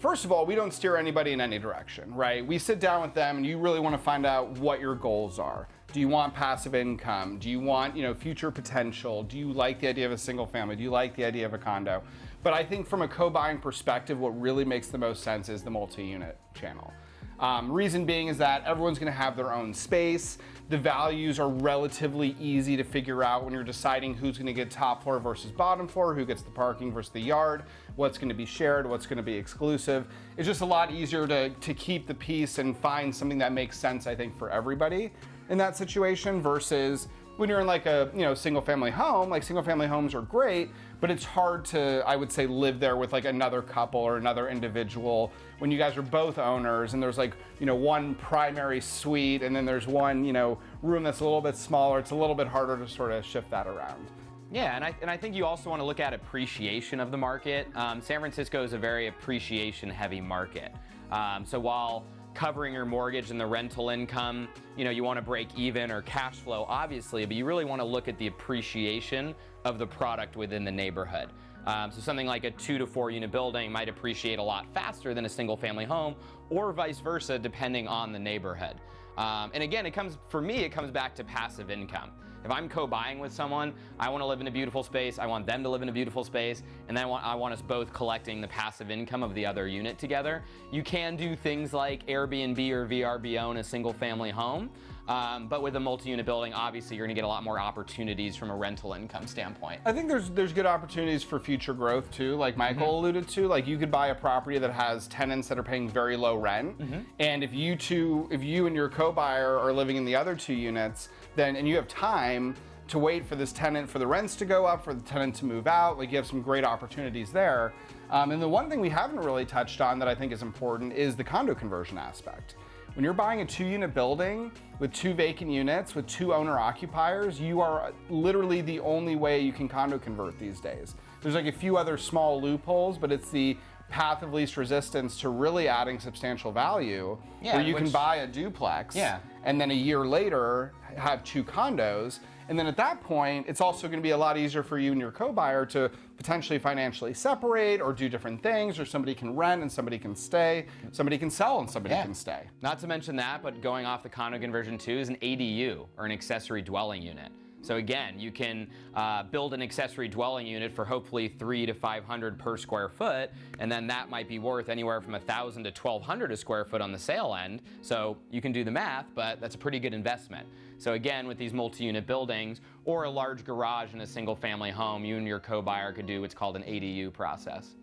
First of all, we don't steer anybody in any direction, right? We sit down with them and you really want to find out what your goals are. Do you want passive income? Do you want, future potential? Do you like the idea of a single family? Do you like the idea of a condo? But I think from a co-buying perspective, what really makes the most sense is the multi-unit channel. Reason being is that everyone's gonna have their own space. The values are relatively easy to figure out when you're deciding who's gonna get top floor versus bottom floor, who gets the parking versus the yard, what's gonna be shared, what's gonna be exclusive. It's just a lot easier to keep the peace and find something that makes sense, I think, for everybody in that situation versus when you're in like a single family home. Like single family homes are great, but it's hard to, I would say, live there with like another couple or another individual when you guys are both owners and there's like one primary suite and then there's one room that's a little bit smaller. It's a little bit harder to sort of shift that around. Yeah, and I think you also want to look at appreciation of the market. San Francisco is a very appreciation heavy market. So while covering your mortgage and the rental income, you want to break even or cash flow, obviously, but you really want to look at the appreciation of the product within the neighborhood. So something like a 2 to 4 unit building might appreciate a lot faster than a single family home, or vice versa, depending on the neighborhood. And again, for me, it comes back to passive income. If I'm co-buying with someone, I want to live in a beautiful space, I want them to live in a beautiful space, and then I want us both collecting the passive income of the other unit together. You can do things like Airbnb or VRBO in a single family home, but with a multi-unit building, obviously you're going to get a lot more opportunities from a rental income standpoint. I think there's good opportunities for future growth too, like Michael alluded to. Like you could buy a property that has tenants that are paying very low rent, and if you and your co-buyer are living in the other 2 units, and you have time to wait for this tenant, for the rents to go up, for the tenant to move out, like you have some great opportunities there. And the one thing we haven't really touched on that I think is important is the condo conversion aspect. When you're buying a 2-unit building with 2 vacant units, with 2 owner occupiers, you are literally the only way you can condo convert these days. There's like a few other small loopholes, but it's the path of least resistance to really adding substantial value, where you can buy a duplex and then a year later have 2 condos. And then at that point, it's also going to be a lot easier for you and your co-buyer to potentially financially separate or do different things, or somebody can rent and somebody can stay, somebody can sell and somebody can stay. Not to mention that, but going off the condo conversion too, is an ADU, or an accessory dwelling unit. So again, you can build an accessory dwelling unit for hopefully $300 to $500 per square foot, and then that might be worth anywhere from $1,000 to $1,200 a square foot on the sale end. So you can do the math, but that's a pretty good investment. So again, with these multi-unit buildings or a large garage in a single family home, you and your co-buyer could do what's called an ADU process.